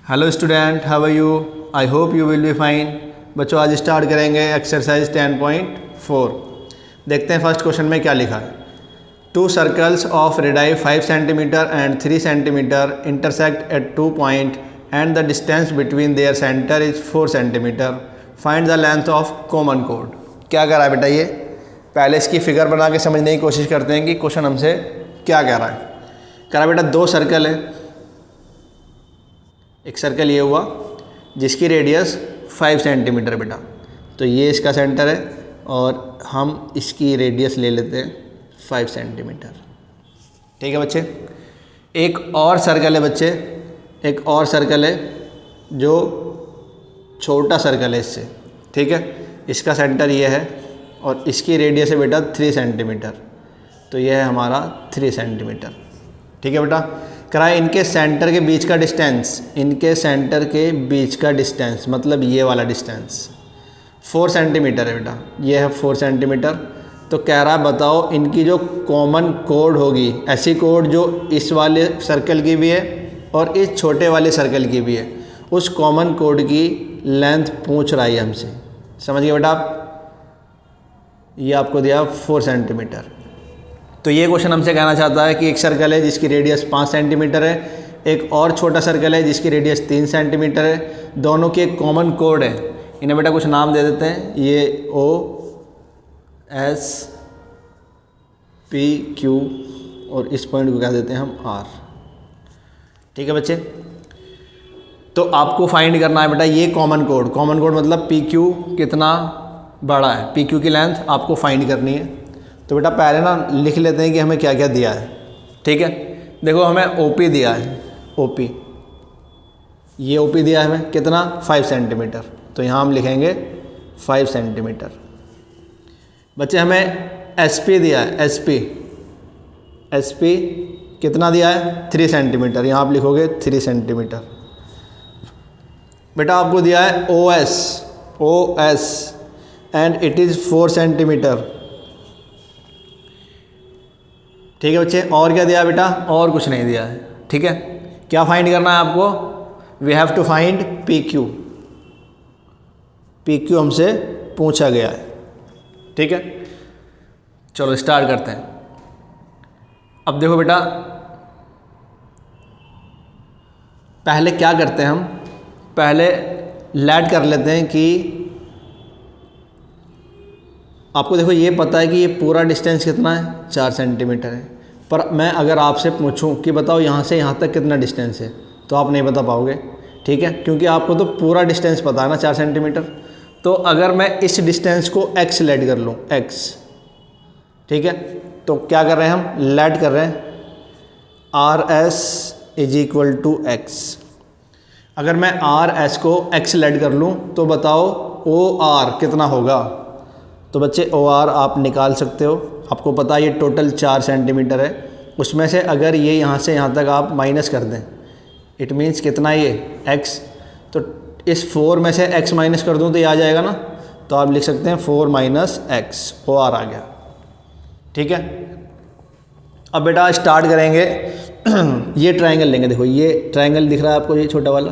Hello student, how are you? I hope you will be fine. बच्चों, आज start करेंगे exercise 10.4। देखते हैं फर्स्ट क्वेश्चन में क्या लिखा है। To circles of radius 5 centimetre and 3 centimetre intersect at 2 point and the distance between their centre is 4 centimetre. Find the length of common code. क्या कह रहा है बेटा? ये पहले इसकी फिगर बना के समझने की कोशिश करते हैं कि क्वेश्चन हमसे क्या कह रहा है। कह रहा है बेटा दो सर्कल है। एक सर्कल ये हुआ जिसकी रेडियस 5 सेंटीमीटर बेटा, तो ये इसका सेंटर है और हम इसकी रेडियस ले लेते हैं 5 सेंटीमीटर। ठीक है बच्चे। एक और सर्कल है बच्चे, एक और सर्कल है जो छोटा सर्कल है इससे। ठीक है, इसका सेंटर ये है और इसकी रेडियस है बेटा 3 सेंटीमीटर, तो यह है हमारा 3 सेंटीमीटर। ठीक है बेटा। करा इनके सेंटर के बीच का डिस्टेंस, इनके सेंटर के बीच का डिस्टेंस मतलब ये वाला डिस्टेंस 4 सेंटीमीटर है बेटा, ये है 4 सेंटीमीटर। तो कह रहा है बताओ इनकी जो कॉमन कोड होगी, ऐसी कोड जो इस वाले सर्कल की भी है और इस छोटे वाले सर्कल की भी है, उस कॉमन कोड की लेंथ पूछ रहा है हमसे। समझ गए बेटा आप? ये आपको दिया 4 सेंटीमीटर। तो ये क्वेश्चन हमसे कहना चाहता है कि एक सर्कल है जिसकी रेडियस 5 सेंटीमीटर है, एक और छोटा सर्कल है जिसकी रेडियस 3 सेंटीमीटर है, दोनों की एक कॉमन कोड है। इन्हें बेटा कुछ नाम दे देते हैं, ये O S P Q और इस पॉइंट को क्या देते हैं हम R। ठीक है बच्चे। तो आपको फाइंड करना है बेटा ये कॉमन कोड। कॉमन कोड मतलब PQ कितना बड़ा है, PQ की लेंथ आपको फाइंड करनी है। तो बेटा पहले ना लिख लेते हैं कि हमें क्या क्या दिया है। ठीक है, देखो हमें OP दिया है, OP, ये OP दिया है हमें कितना 5 सेंटीमीटर, तो यहाँ हम लिखेंगे 5 सेंटीमीटर। बच्चे हमें SP दिया है, SP कितना दिया है 3 सेंटीमीटर, यहाँ आप लिखोगे 3 सेंटीमीटर। बेटा आपको दिया है OS and it is 4 centimetre. ठीक है बच्चे। और क्या दिया बेटा? और कुछ नहीं दिया है। ठीक है, क्या फाइंड करना है आपको? We have to find PQ। PQ हमसे पूछा गया है। ठीक है, चलो स्टार्ट करते हैं। अब देखो बेटा, पहले क्या करते हैं हम, पहले लेट कर लेते हैं कि आपको देखो ये पता है कि ये पूरा डिस्टेंस कितना है 4 सेंटीमीटर है, पर मैं अगर आपसे पूछूं कि बताओ यहाँ से यहाँ तक कितना डिस्टेंस है, तो आप नहीं बता पाओगे। ठीक है, क्योंकि आपको तो पूरा डिस्टेंस पता है ना 4 सेंटीमीटर। तो अगर मैं इस डिस्टेंस को x लेट कर लूँ, x, ठीक है, तो क्या कर रहे हैं हम, लेट कर रहे हैं RS = x। अगर मैं RS को x लेट कर लूँ तो बताओ OR कितना होगा? तो बच्चे OR आप निकाल सकते हो। आपको पता है ये टोटल 4 सेंटीमीटर है, उसमें से अगर ये यहाँ से यहाँ तक आप माइनस कर दें, इट मीन्स कितना ये x, तो इस 4 में से x माइनस कर दूँ तो ये आ जाएगा ना, तो आप लिख सकते हैं 4 - x, OR आ गया। ठीक है, अब बेटा स्टार्ट करेंगे। ये ट्रायंगल लेंगे, देखो ये ट्रायंगल दिख रहा है आपको, ये छोटा वाला,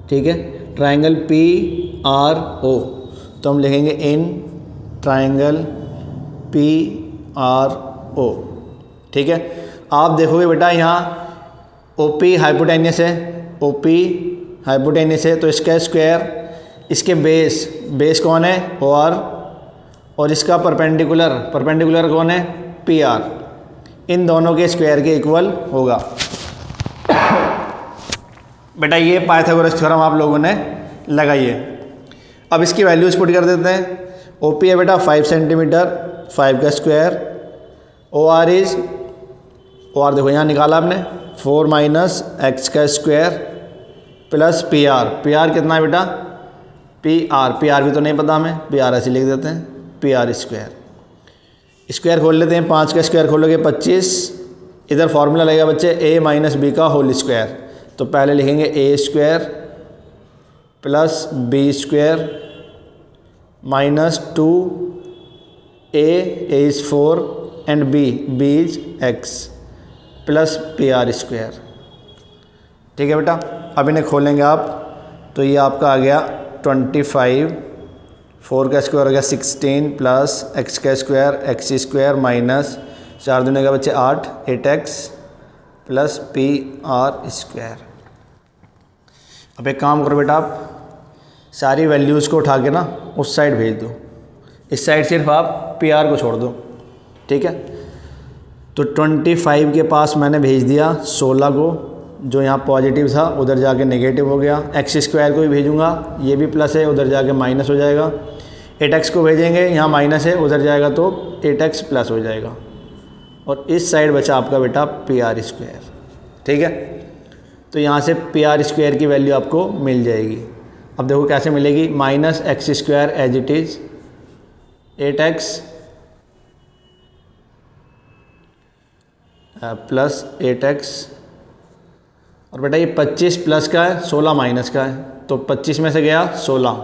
ठीक है, ट्रायंगल PRO। तो हम लिखेंगे इन ट्रायंगल PRO। ठीक है, आप देखोगे बेटा यहाँ OP हाइपोटेन्यूस है, OP हाइपोटेन्यूस है, तो इसका स्क्वायर, इसके बेस कौन है OR, और इसका परपेंडिकुलर कौन है PR, इन दोनों के स्क्वायर के इक्वल होगा। बेटा ये पाइथागोरस थ्योरम आप लोगों ने लगाई है। अब इसकी वैल्यूज पुट कर देते हैं। OP है बेटा 5 सेंटीमीटर, 5 का स्क्वायर, OR देखो यहाँ निकाला आपने 4 - x का स्क्वायर प्लस PR कितना है बेटा PR भी तो नहीं पता हमें, PR ऐसे लिख देते हैं, PR स्क्वायर खोल लेते हैं। 5 का स्क्वायर खोलोगे 25, इधर फॉर्मूला लगेगा बच्चे A - B का होल स्क्वायर, तो पहले लिखेंगे A² plus B² -2A is 4 and B is x plus PR²। ठीक है बेटा। अब इन्हें खोलेंगे आप तो ये आपका आ गया 25, 4 का स्क्वायर हो गया 16 प्लस x का स्क्वायर एक्स स्क्वायर माइनस 4 दूने का बच्चे 8, 8x plus P R square. अब एक काम करो बेटा, आप सारी वैल्यूज़ को उठा के ना उस साइड भेज दो, इस साइड सिर्फ आप पी आर को छोड़ दो, ठीक है। तो 25 के पास मैंने भेज दिया 16 को, जो यहाँ पॉजिटिव था उधर जाके नेगेटिव हो गया। एक्स स्क्वायर को भी भेजूँगा, ये भी प्लस है, उधर जाके माइनस हो जाएगा। 8x को भेजेंगे, यहाँ माइनस है, उधर जाएगा तो 8x प्लस हो जाएगा। और इस साइड बचा आपका बेटा पी आर स्क्वायर, ठीक है। तो यहाँ से पी आर स्क्वायर की वैल्यू आपको मिल जाएगी। अब देखो कैसे मिलेगी, minus x square as it is 8x plus 8x, और बेटा ये 25 प्लस का है, 16 माइनस का है, तो 25 में से गया 16,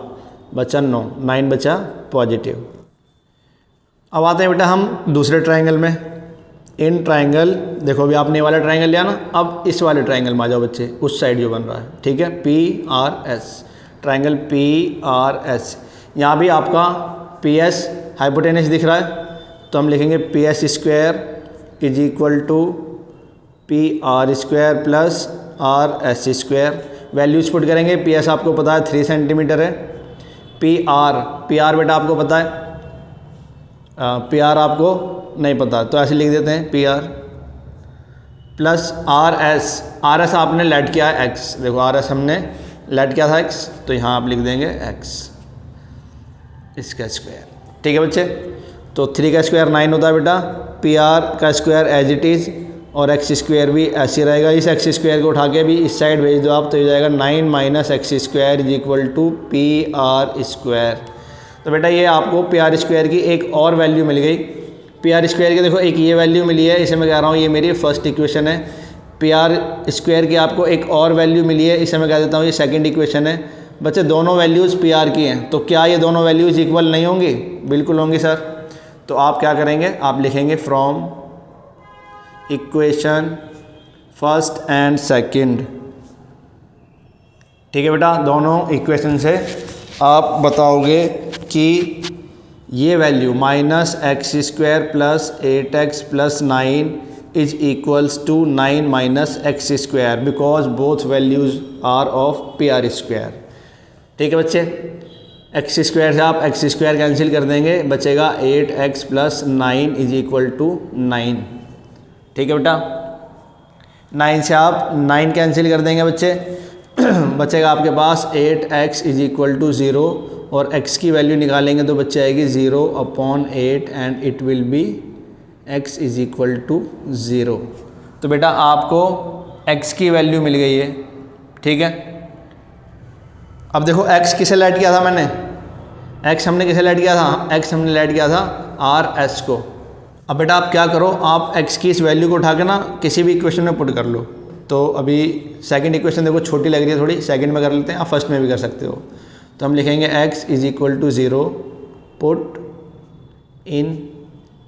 बचा 9 बचा पॉजिटिव। अब आते हैं बेटा हम दूसरे ट्रायंगल में। इन ट्रायंगल देखो, अभी आपने वाला ट्रायंगल लिया ना, अब इस वाले ट्रायंगल में आ जाओ बच्चे, उस साइड जो बन रहा है, ठीक है, P R S, triangle P R S. यहाँ भी आपका पी एस हाइपोटेनस दिख रहा है, तो हम लिखेंगे P S square is equal to P R square plus R S square. Values put करेंगे, पी एस आपको पता है 3 सेंटीमीटर है, पी आर बेटा आपको पता है, पी आर आपको नहीं पता, तो ऐसे लिख देते हैं P R plus R S आपने लेट किया है एक्स, देखो आर एस हमने लेट किया था एक्स, तो यहाँ आप लिख देंगे एक्स इसका स्क्वायर, ठीक है बच्चे। तो 3 का स्क्वायर 9 होता है बेटा, पी आर का स्क्वायर एज इट इज़, और एक्स स्क्वायर भी ऐसे रहेगा। इस एक्स स्क्वायर को उठा के भी इस साइड भेज दो आप, तो ये जाएगा 9 minus x square is equal to P R square. तो बेटा ये आपको पी आर स्क्वायर की एक और वैल्यू मिल गई। पी आर स्क्वायर की देखो एक ये वैल्यू मिली है, इसे मैं कह रहा हूँ ये मेरी फर्स्ट इक्वेशन है। पी आर स्क्वायर की आपको एक और वैल्यू मिली है, इसे मैं कह देता हूँ ये सेकंड इक्वेशन है। बच्चे दोनों वैल्यूज़ पी आर की हैं, तो क्या ये दोनों वैल्यूज़ इक्वल नहीं होंगी? बिल्कुल होंगी सर। तो आप क्या करेंगे, आप लिखेंगे from equation first and second, ठीक है बेटा। दोनों इक्वेशन से आप बताओगे कि ये value minus x square plus 8x plus 9 is equals to 9 minus x square, because both values are of P R square, ठीक है बच्चे। एक्स स्क्वायर से आप एक्स स्क्वायर कैंसिल कर देंगे, बचेगा 8x plus 9 is equal to 9, ठीक है बेटा। 9 से आप 9 कैंसिल कर देंगे बच्चे, बचेगा आपके पास 8x इज इक्वल टू 0, और x की वैल्यू निकालेंगे तो बच्चे आएगी 0/8 and it will be x is equal to 0। तो बेटा आपको x की वैल्यू मिल गई है, ठीक है। अब देखो x किसे लेट किया था मैंने, x हमने किसे लेट किया था, x हमने लेट किया था आर एस को। अब बेटा आप क्या करो, आप x की इस वैल्यू को उठा के ना किसी भी इक्वेशन में पुट कर लो। तो अभी सेकंड इक्वेशन देखो छोटी लग रही है थोड़ी, सेकंड में कर लेते हैं, आप फर्स्ट में भी कर सकते हो। तो हम लिखेंगे x is equal to 0, put in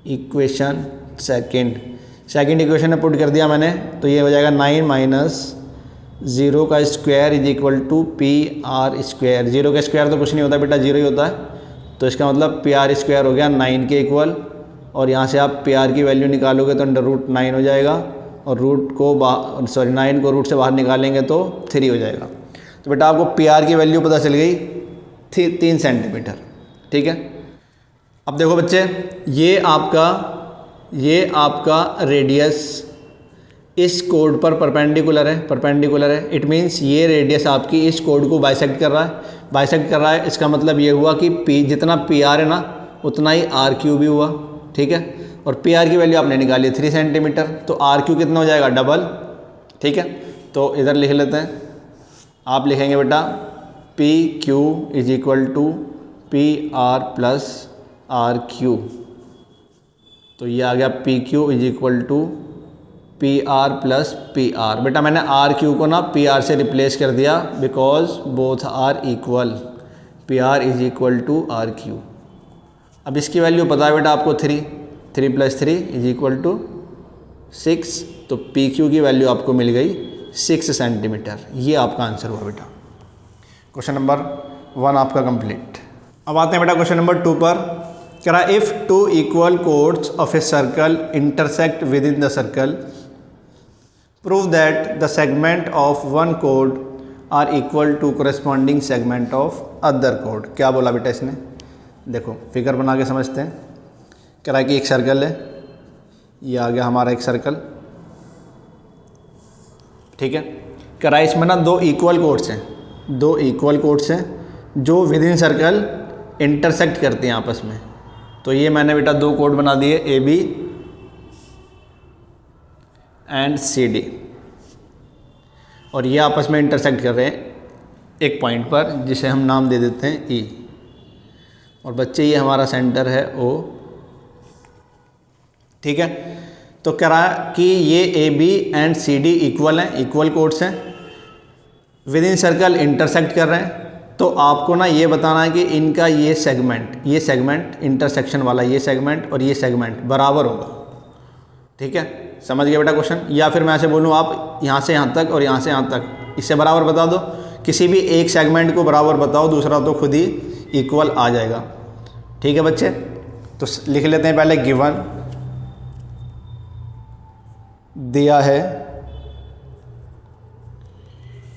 equation second equation में पुट कर दिया मैंने, तो ये हो जाएगा 9 माइनस 0 का square is equal to P R square. 0 का स्क्वायर तो कुछ नहीं होता बेटा, 0 ही होता है, तो इसका मतलब पी आर स्क्वायर हो गया 9 के इक्वल, और यहाँ से आप पी आर की वैल्यू निकालोगे तो √9 हो जाएगा, और 9 को रूट से बाहर निकालेंगे तो 3 हो जाएगा। तो बेटा आपको पी आर की वैल्यू पता चल गई 3 सेंटीमीटर, ठीक है। अब देखो बच्चे, ये आपका रेडियस इस कोड पर परपेंडिकुलर है, इट मीन्स ये रेडियस आपकी इस कोड को बाइसेक्ट कर रहा है। इसका मतलब ये हुआ कि P जितना पी आर है ना उतना ही आर क्यू भी हुआ, ठीक है। और पी आर की वैल्यू आपने निकाली 3 सेंटीमीटर, तो आर क्यू कितना हो जाएगा, डबल, ठीक है। तो इधर लिख लेते हैं, आप लिखेंगे बेटा P Q is equal to P R plus R Q. तो ये आ गया P Q is equal to P R plus P R. बेटा मैंने आर क्यू को ना पी आर से रिप्लेस कर दिया, because both are equal, P R is equal to R Q. अब इसकी वैल्यू पता है बेटा आपको 3 + 3 इज इक्वल टू 6, तो पी क्यू की वैल्यू आपको मिल गई 6 सेंटीमीटर। ये आपका आंसर हुआ बेटा। क्वेश्चन नंबर 1 आपका कंप्लीट। अब आते हैं बेटा क्वेश्चन नंबर 2 पर। कह रहा if 2 equal codes of a circle intersect with in the circle, prove that the segment of one code are equal to corresponding segment of other code. क्या बोला बेटा इसने, देखो फिगर बना के समझते हैं। कह रहा है कि एक सर्कल है, ये आ गया हमारा एक सर्कल, ठीक है। कह रहा है इसमें ना 2 इक्वल कोड्स हैं, 2 इक्वल कोड्स हैं जो विद इन सर्कल इंटरसेक्ट करते हैं आपस में। तो ये मैंने बेटा 2 कोड बना दिए, A B and C D, और ये आपस में इंटरसेक्ट कर रहे हैं एक पॉइंट पर जिसे हम नाम दे देते हैं ई। और बच्चे ये हमारा सेंटर है ओ, ठीक है। तो कह रहा है कि ये A B and C D equal हैं, इक्वल कोड्स हैं, विद इन सर्कल इंटरसेक्ट कर रहे हैं। तो आपको ना ये बताना है कि इनका ये सेगमेंट इंटरसेक्शन वाला ये सेगमेंट और ये सेगमेंट बराबर होगा, ठीक है। समझ गए बेटा क्वेश्चन। या फिर मैं ऐसे बोलूँ, आप यहाँ से यहाँ तक और यहाँ से यहाँ तक इससे बराबर बता दो, किसी भी एक सेगमेंट को बराबर बताओ, दूसरा तो खुद ही इक्वल आ जाएगा, ठीक है बच्चे। तो लिख लेते हैं पहले, गिवन दिया है,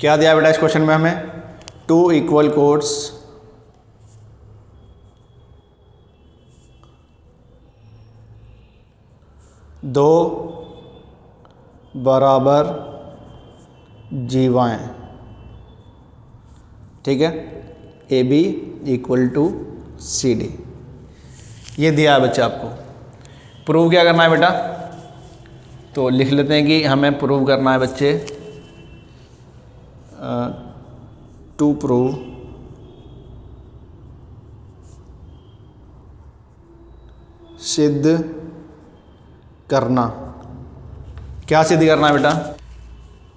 क्या दिया बेटा इस क्वेश्चन में हमें, 2 इक्वल कोड्स दो बराबर जीवाएँ, ठीक है, A B equal to C D. ये दिया है बच्चा आपको। प्रूव क्या करना है बेटा, तो लिख लेते हैं कि हमें प्रूव करना है बच्चे, टू प्रूव सिद्ध करना। क्या सिद्ध करना है बेटा,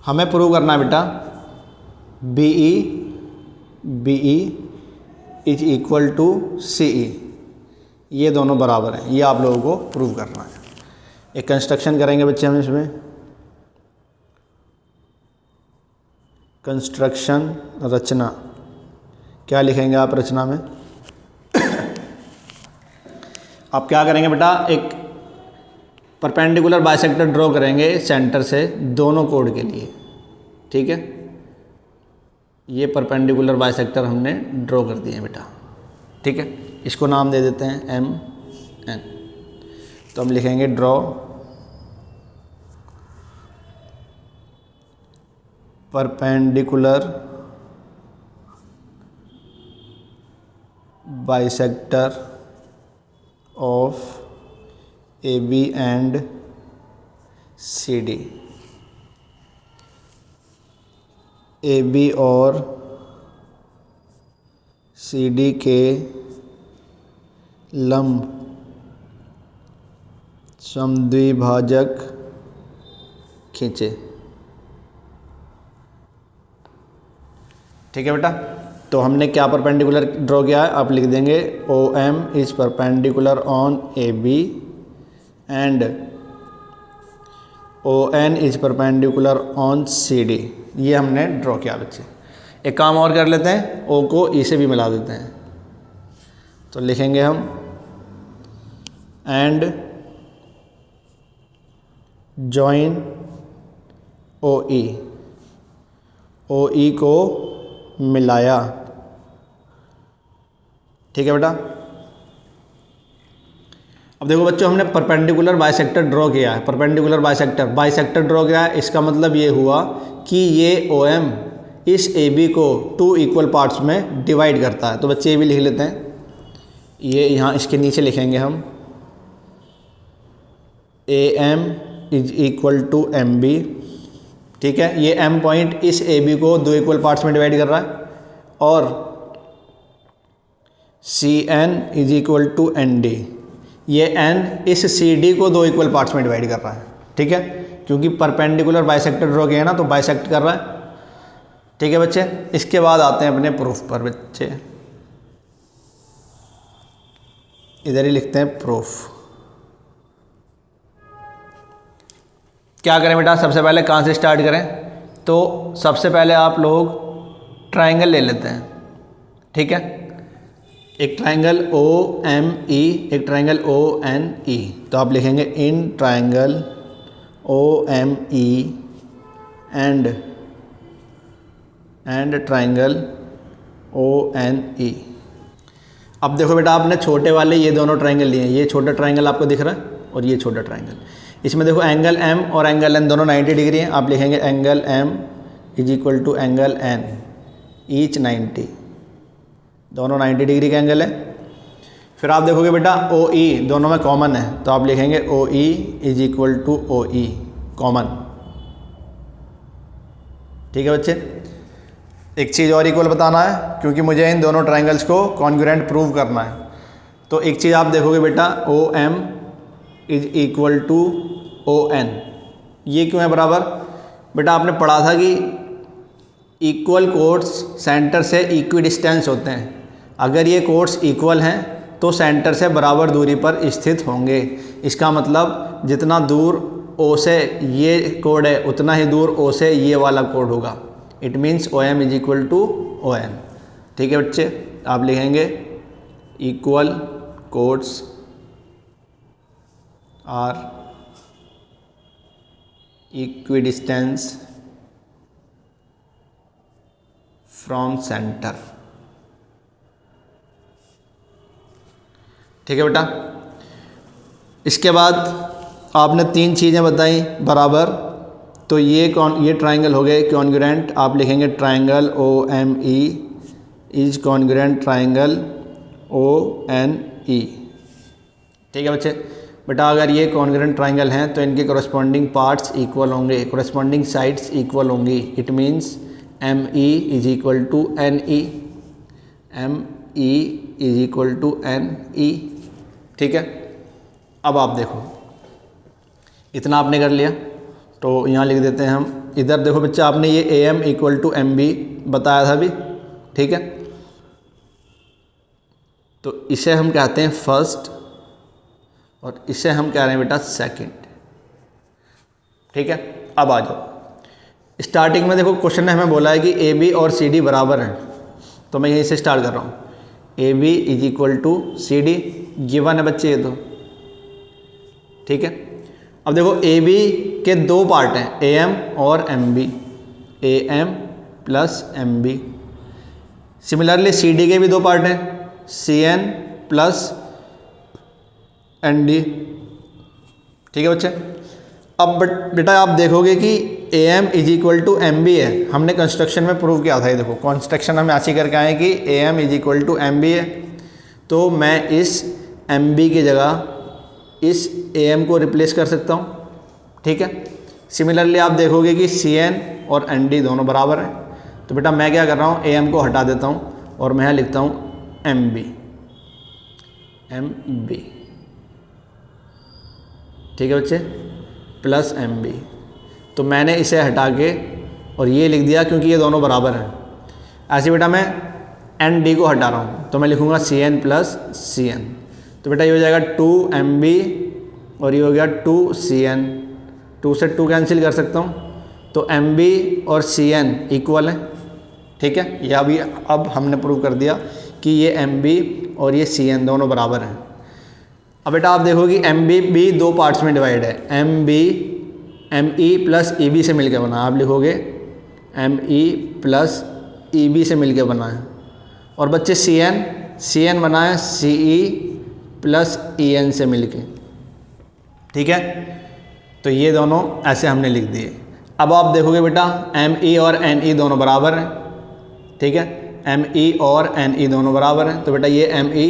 हमें प्रूव करना है बेटा b e is equal to c e, ये दोनों बराबर हैं, ये आप लोगों को प्रूव करना है। एक कंस्ट्रक्शन करेंगे बच्चे हम इसमें, कंस्ट्रक्शन रचना। क्या लिखेंगे आप रचना में, आप क्या करेंगे बेटा, एक परपेंडिकुलर बाइसेक्टर ड्रॉ करेंगे सेंटर से दोनों कोड के लिए, ठीक है। ये परपेंडिकुलर बाइसेक्टर हमने ड्रॉ कर दिए बेटा, ठीक है। इसको नाम दे देते हैं एम एन। तो हम लिखेंगे draw perpendicular bisector of A B and C D. A B और सी डी के लंब समद्विभाजक खींचे, ठीक है बेटा। तो हमने क्या परपेंडिकुलर ड्रॉ किया है, आप लिख देंगे O M is perpendicular on A B and O N is perpendicular on C D. ये हमने ड्रॉ किया बच्चे। एक काम और कर लेते हैं, ओ को ई से भी मिला देते हैं। तो लिखेंगे हम एंड जॉइन ओ ई को मिलाया, ठीक है बेटा। अब देखो बच्चों, हमने परपेंडिकुलर बाइसेक्टर ड्रॉ किया है, परपेंडिकुलर बाइसेक्टर ड्रॉ किया है। इसका मतलब ये हुआ कि ये ओ एम इस ए बी को 2 इक्वल पार्ट्स में डिवाइड करता है। तो बच्चे ये भी लिख लेते हैं, ये यहाँ इसके नीचे लिखेंगे हम A M is equal to M B, ठीक है। ये एम पॉइंट इस ए बी को 2 इक्वल पार्ट्स में डिवाइड कर रहा है, और C N is equal to N D, ये एन इस सी डी को 2 इक्वल पार्ट्स में डिवाइड कर रहा है, ठीक है। क्योंकि परपेंडिकुलर बाइसेक्टर ड्रॉ किया है ना, तो बाइसेक्ट कर रहा है, ठीक है बच्चे। इसके बाद आते हैं अपने प्रूफ पर बच्चे, इधर ही लिखते हैं प्रूफ। क्या करें बेटा, सबसे पहले कहाँ से स्टार्ट करें, तो सबसे पहले आप लोग ट्राइंगल ले लेते हैं, ठीक है। एक ट्राइंगल OME, एक ट्राइंगल ONE। तो आप लिखेंगे in triangle OME and triangle ONE। अब देखो बेटा, आपने छोटे वाले ये दोनों ट्राइंगल लिए हैं। ये छोटा ट्राइंगल आपको दिख रहा है और ये छोटा ट्राइंगल। इसमें देखो एंगल M और एंगल N दोनों 90 डिग्री हैं। आप लिखेंगे angle M is equal to angle N, each 90, दोनों 90 डिग्री का एंगल है। फिर आप देखोगे बेटा OE दोनों में कॉमन है, तो आप लिखेंगे OE is equal to OE common, ठीक है बच्चे। एक चीज़ और इक्वल बताना है, क्योंकि मुझे इन दोनों ट्राइंगल्स को कॉन्ग्रुएंट प्रूव करना है। तो एक चीज़ आप देखोगे बेटा, OM is equal to ON। ये क्यों है बराबर? बेटा आपने पढ़ा था कि इक्वल कोड्स सेंटर से इक्वी डिस्टेंस होते हैं। अगर ये कोड्स इक्वल हैं तो सेंटर से बराबर दूरी पर स्थित होंगे। इसका मतलब जितना दूर O से ये कोड है उतना ही दूर O से ये वाला कोड होगा। It means OM is equal to ON, ठीक है बच्चे। आप लिखेंगे equal chords are equidistance from centre, ठीक है बेटा। इसके बाद आपने 3 चीज़ें बताई बराबर, तो ये ट्राइंगल हो गए कॉन्ग्रुएंट। आप लिखेंगे triangle OME is congruent triangle ONE, ठीक है बच्चे। बेटा अगर ये कॉन्ग्रुएंट ट्राइंगल हैं तो इनके कॉरस्पॉन्डिंग पार्ट्स इक्वल होंगे, कॉरस्पॉन्डिंग साइड्स इक्वल होंगी। It means ME is equal to NE, ME is equal to NE, ठीक है। अब आप देखो, इतना आपने कर लिया, तो यहाँ लिख देते हैं हम। इधर देखो बच्चा, आपने ये AM इक्वल टू MB बताया था अभी, ठीक है। तो इसे हम कहते हैं फर्स्ट और इसे हम कह रहे हैं बेटा सेकंड, ठीक है। अब आ जाओ, स्टार्टिंग में देखो क्वेश्चन ने हमें बोला है कि AB और CD बराबर हैं, तो मैं यहीं से स्टार्ट कर रहा हूँ। AB is equal to CD given है बच्चे, ये तो ठीक है। अब देखो AB के 2 पार्ट हैं, AM और MB, AM plus MB। Similarly CD के भी 2 पार्ट हैं, CN प्लस ND, ठीक है बच्चे। अब बेटा आप देखोगे कि AM is equal to MB है, हमने कंस्ट्रक्शन में प्रूव किया था। ये देखो कंस्ट्रक्शन हम ऐसे करके आए कि AM is equal to MB है, तो मैं इस MB की जगह इस AM को रिप्लेस कर सकता हूँ, ठीक है। सिमिलरली आप देखोगे कि CN और ND दोनों बराबर हैं, तो बेटा मैं क्या कर रहा हूँ, AM को हटा देता हूँ और मैं यहाँ लिखता हूँ MB, ठीक है बच्चे, प्लस MB। तो मैंने इसे हटा के और ये लिख दिया क्योंकि ये दोनों बराबर हैं। ऐसे बेटा मैं ND को हटा रहा हूँ, तो मैं लिखूँगा CN प्लस CN। तो बेटा ये हो जाएगा 2MB और ये हो गया 2CN, 2 से 2 कैंसिल कर सकता हूँ, तो MB और CN इक्वल है, ठीक है। यह अभी अब हमने प्रूव कर दिया कि ये MB और ये CN दोनों बराबर हैं। अब बेटा आप देखो कि MB भी 2 पार्ट्स में डिवाइड है, ME प्लस EB से मिलकर बना। आप लिखोगे ME प्लस EB से मिलकर बना है। और बच्चे CN बना है CE प्लस EN से मिलके, ठीक है। तो ये दोनों ऐसे हमने लिख दिए। अब आप देखोगे बेटा ME और NE दोनों बराबर हैं, ठीक है। ME और NE दोनों बराबर हैं, तो बेटा ये ME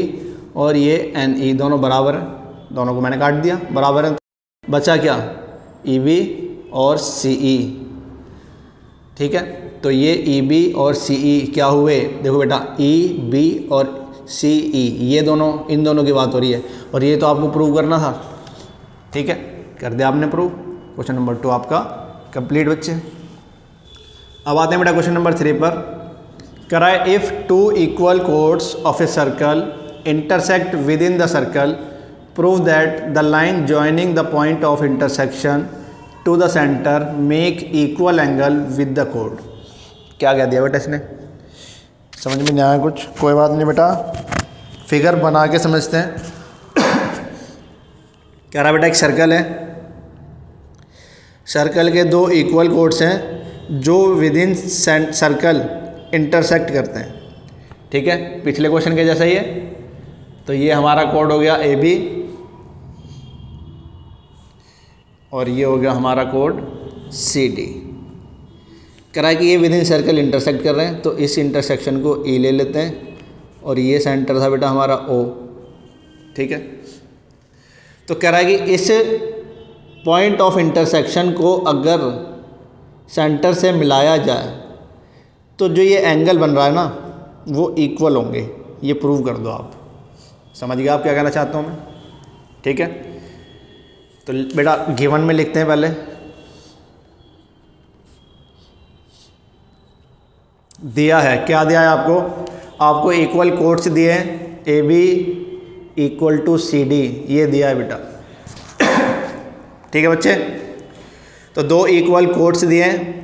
और ये NE दोनों बराबर हैं, दोनों को मैंने काट दिया, बराबर हैं। बचा क्या, EB और CE, ठीक है। तो ये EB और CE क्या हुए, देखो बेटा EB और CE ये दोनों, इन दोनों की बात हो रही है, और ये तो आपको प्रूव करना था, ठीक है। कर दिया आपने प्रूव। क्वेश्चन नंबर 2 आपका कंप्लीट बच्चे। अब आते हैं बेटा क्वेश्चन नंबर 3 पर। कराए if 2 equal codes of a circle intersect within the circle, prove that the line joining the point of intersection to the centre make equal angle with the कोड। क्या कह दिया बेटा इसने, समझ में नहीं आया कुछ, कोई बात नहीं बेटा, फिगर बना के समझते हैं। कह रहा बेटा एक सर्कल है, सर्कल के दो इक्वल कोड्स हैं जो विद इन सर्कल इंटरसेक्ट करते हैं। ठीक है, पिछले क्वेश्चन के जैसा ही है। तो ये हमारा कोड हो गया ए बी और ये हो गया हमारा कोड सी डी। कह रहा है कि ये विद इन सर्कल इंटरसेक्ट कर रहे हैं, तो इस इंटरसेक्शन को ई ले लेते हैं और ये सेंटर था बेटा हमारा ओ। ठीक है, तो कह रहा है कि इस पॉइंट ऑफ इंटरसेक्शन को अगर सेंटर से मिलाया जाए तो जो ये एंगल बन रहा है ना वो इक्वल होंगे। ये प्रूव कर दो आप। समझ गए आप क्या कहना चाहता हूँ मैं? ठीक है, तो बेटा गिवन में लिखते हैं पहले। दिया है, क्या दिया है आपको? आपको इक्वल कोड्स दिए हैं, A B equal to C D, ये दिया है बेटा। ठीक है बच्चे, तो दो इक्वल कोड्स दिए हैं।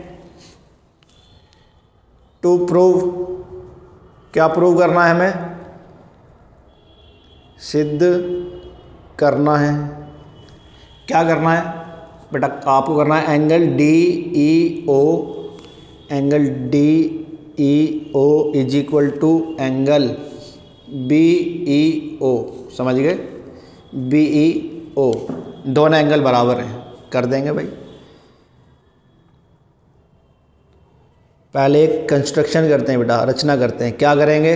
टू प्रूव, क्या प्रूव करना है हमें? सिद्ध करना है। क्या करना है बेटा? आपको करना है angle d e o, angle d e o is equal to angle b e o. समझ गए? बी ई ओ, दोनों एंगल बराबर हैं, कर देंगे भाई। पहले एक कंस्ट्रक्शन करते हैं बेटा, रचना करते हैं। क्या करेंगे?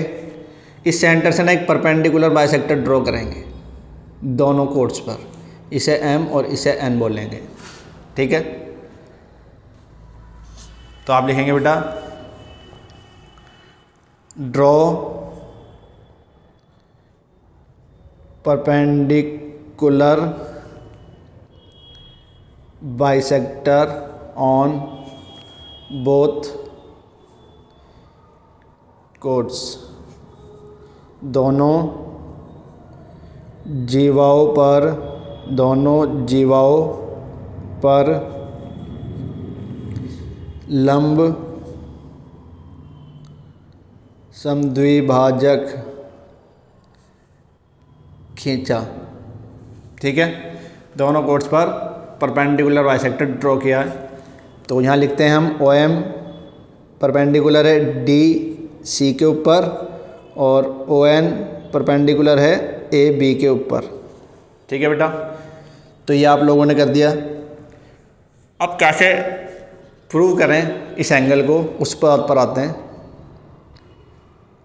इस सेंटर से ना एक परपेंडिकुलर बाइसेक्टर ड्रॉ करेंगे दोनों कोड्स पर, इसे M और इसे N बोलेंगे। ठीक है, तो आप लिखेंगे बेटा draw perpendicular bisector on both codes, दोनों जीवाओं पर लंब समद्विभाजक खींचा। ठीक है, दोनों कोड्स पर परपेंडिकुलर बाइसेक्टर ड्रॉ किया है। तो यहाँ लिखते हैं हम OM परपेंडिकुलर है डी सी के ऊपर और ON परपेंडिकुलर है ए बी के ऊपर। ठीक है बेटा, तो ये आप लोगों ने कर दिया। अब कैसे प्रूव करें इस एंगल को, उस पर आते हैं।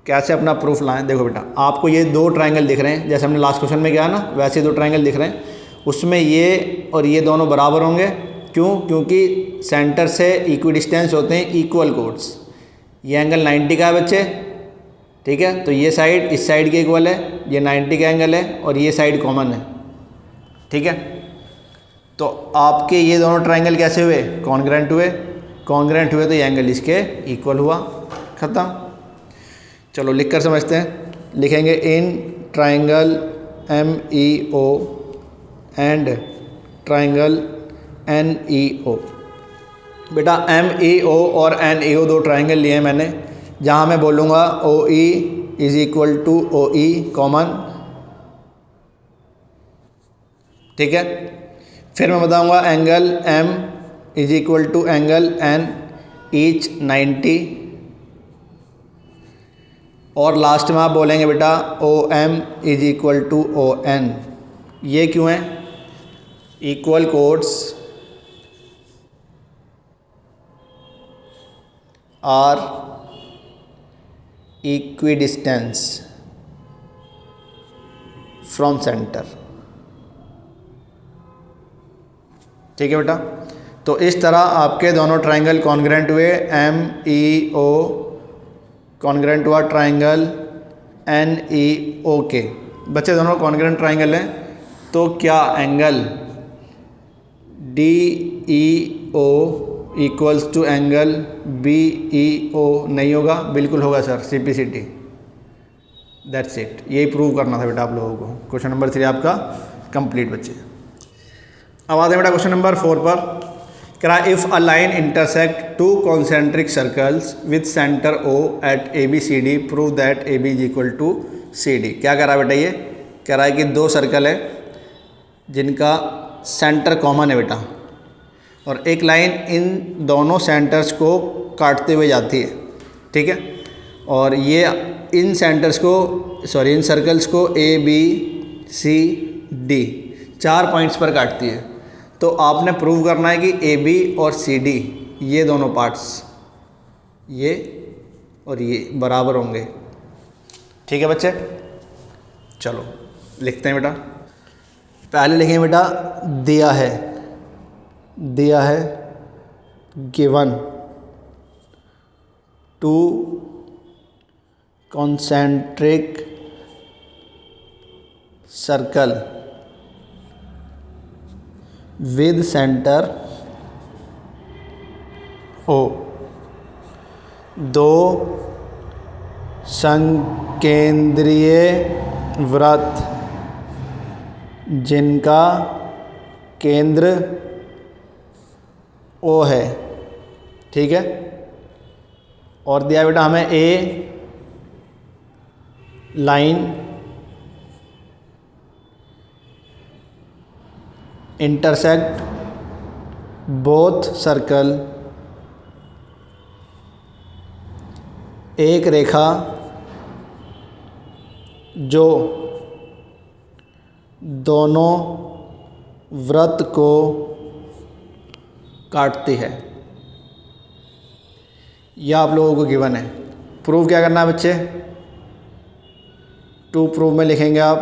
कैसे अपना प्रूफ लाएं? देखो बेटा, आपको ये दो ट्रायंगल दिख रहे हैं, जैसे हमने लास्ट क्वेश्चन में किया ना, वैसे दो ट्रायंगल दिख रहे हैं। उसमें ये और ये दोनों बराबर होंगे। क्यों? क्योंकि सेंटर से इक्विडिस्टेंस होते हैं इक्वल कोड्स। ये एंगल 90 का है बच्चे। ठीक है, तो ये साइड इस साइड के इक्वल है, ये 90 का एंगल है और ये साइड कॉमन है। ठीक है, तो आपके ये दोनों ट्रायंगल कैसे हुए? कॉन्ग्रेंट हुए। कॉन्ग्रेंट हुए तो ये एंगल इसके इक्वल हुआ, ख़त्म। चलो लिख कर समझते हैं। लिखेंगे in triangle MEO and triangle NEO। बेटा MEO और NEO दो ट्रायंगल लिए हैं मैंने, जहाँ मैं बोलूँगा OE is equal to OE common. ठीक है, फिर मैं बताऊँगा angle M is equal to angle N each 90। और लास्ट में आप बोलेंगे बेटा OM is equal to ON। ये क्यों है? Equal chords are equidistance from centre. ठीक है बेटा, तो इस तरह आपके दोनों ट्रायंगल कॉन्ग्रेंट हुए। MEO कॉन्ग्रेंट हुआ ट्रायंगल NEO के। बच्चे दोनों कॉन्ग्रेंट ट्रायंगल हैं, तो क्या angle DEO equals to angle BEO नहीं होगा? बिल्कुल होगा सर, CPCT। दैट्स इट, यही प्रूव करना था बेटा आप लोगों को। क्वेश्चन नंबर 3 आपका कंप्लीट बच्चे। अब आते हैं बेटा क्वेश्चन नंबर 4 पर। कह रहा if a line intersect two concentric circles with centre O at A B C D prove that A B is equal to C D. क्या कह रहा है बेटा, ये कह रहा है कि दो सर्कल है जिनका सेंटर कॉमन है बेटा, और एक लाइन इन दोनों सेंटर्स को काटते हुए जाती है, ठीक है, और ये इन सेंटर्स को इन सर्कल्स को A B C D 4 points पर काटती है। तो आपने प्रूव करना है कि ए बी और सी डी ये दोनों पार्ट्स ये और ये बराबर होंगे। ठीक है बच्चे, चलो लिखते हैं बेटा। पहले लिखेंगे बेटा दिया है given two concentric circle with centre O, दो संकेंद्रीय वृत्त जिनका केंद्र ओ है। ठीक है, और दिया बेटा हमें ए लाइन इंटरसेक्ट बोथ सर्कल, एक रेखा जो दोनों वृत्त को काटती है। यह आप लोगों को गिवन है। प्रूव क्या करना है बच्चे, टू प्रूव में लिखेंगे आप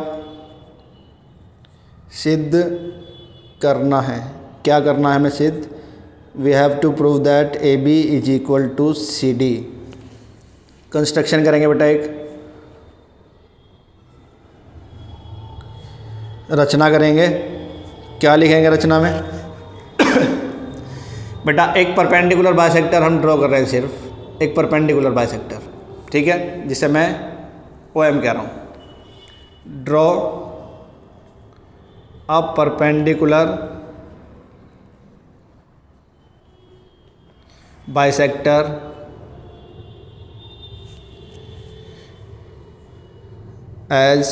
सिद्ध करना है। क्या करना है हमें सिद्ध, we have to prove that A B is equal to C D. Construction करेंगे बेटा, एक रचना करेंगे। क्या लिखेंगे रचना में बेटा, एक परपेंडिकुलर बाइसेक्टर हम ड्रॉ कर रहे हैं, सिर्फ एक परपेंडिकुलर बाइसेक्टर, ठीक है, जिसे मैं ओ एम कह रहा हूँ। Draw a perpendicular bisector as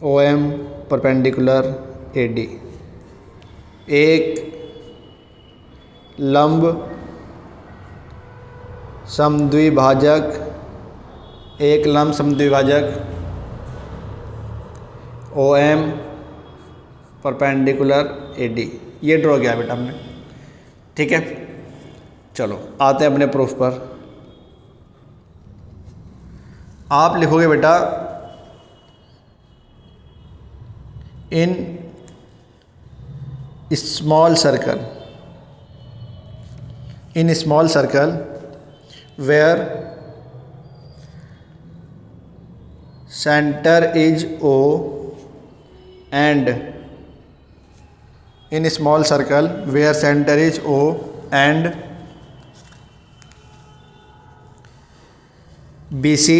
o m perpendicular a d. एक लंब समद्विभाजक, एक लंब समद्विभाजक o m perpendicular a d, ये ड्रॉ किया बेटा हमने। ठीक है, चलो आते हैं अपने प्रूफ पर। आप लिखोगे बेटा in small circle, in a small circle where center is O and in a small circle where center is O and BC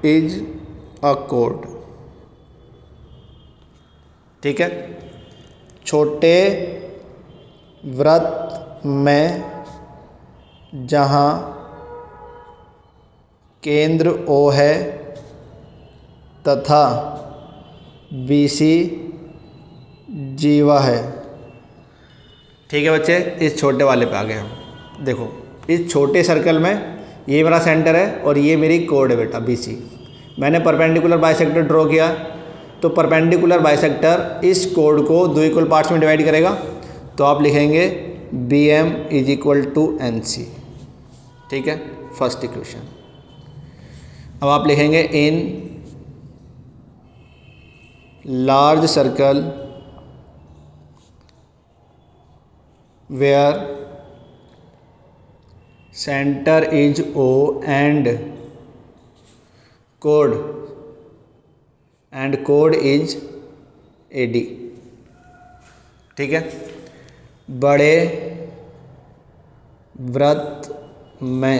is a chord। ठीक है, छोटे वृत्त में जहाँ केंद्र O है तथा BC जीवा है। ठीक है बच्चे, इस छोटे वाले पे आ गए हम। देखो इस छोटे सर्कल में ये मेरा सेंटर है और ये मेरी कोड है बेटा BC। मैंने परपेंडिकुलर बाइसेक्टर ड्रॉ किया, तो परपेंडिकुलर बाइसेक्टर इस कोड को दो इक्वल पार्ट्स में डिवाइड करेगा, तो आप लिखेंगे BM is equal to NC। ठीक है, फर्स्ट इक्वेशन। अब आप लिखेंगे in large circle where centre is O and कोड इज AD। ठीक है, बड़े वृत्त में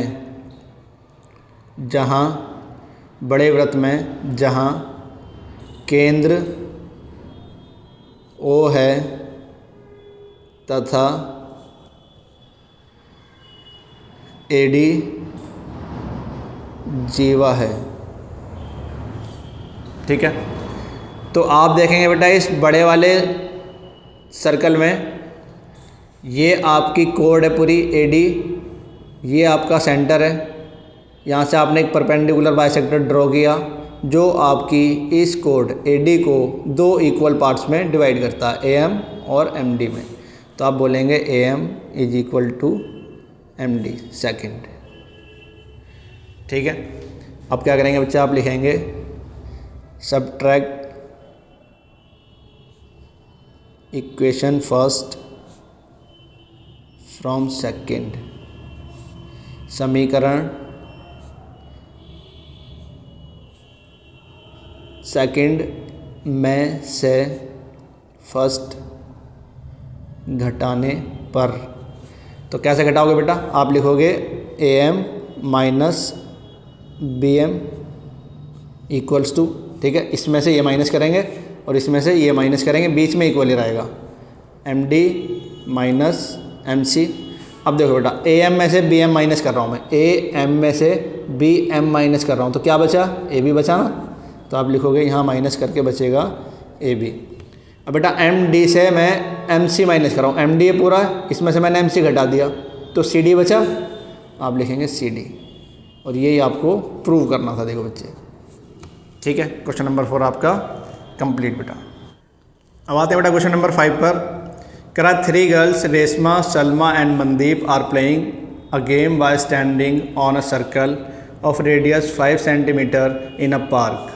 जहाँ केंद्र O है तथा AD जीवा है। ठीक है, तो आप देखेंगे बेटा इस बड़े वाले सर्कल में ये आपकी कोड है पूरी AD, ये आपका सेंटर है। यहाँ से आपने एक परपेंडिकुलर बाइसेक्टर ड्रॉ किया जो आपकी इस कोड AD को दो इक्वल पार्ट्स में डिवाइड करता है, AM और MD में। तो आप बोलेंगे AM is equal to MD second. ठीक है, अब क्या करेंगे बच्चे, आप लिखेंगे subtract equation first from second, समीकरण सेकेंड में से फर्स्ट घटाने पर। तो कैसे घटाओगे बेटा, आप लिखोगे AM minus BM equals to, ठीक है, इसमें से ये माइनस करेंगे और इसमें से ये माइनस करेंगे, बीच में इक्वल ही रहेगा, MD माइनस MC। अब देखो बेटा AM में से BM माइनस कर रहा हूँ मैं, AM में से BM माइनस कर रहा हूँ, तो क्या बचा, AB बचा ना। तो आप लिखोगे यहाँ माइनस करके बचेगा AB। अब बेटा MD से मैं MC माइनस कर रहा हूँ, MD ये पूरा है, इसमें से मैंने MC घटा दिया तो CD बचा, आप लिखेंगे CD। और यही आपको प्रूव करना था, देखो बच्चे। ठीक है, क्वेश्चन नंबर 4 आपका कंप्लीट बेटा। अब आते हैं बेटा क्वेश्चन नंबर 5 पर। करा 3 girls Reshma, Salma and Mandeep are playing a game by standing on a circle of radius 5 centimetre in a park.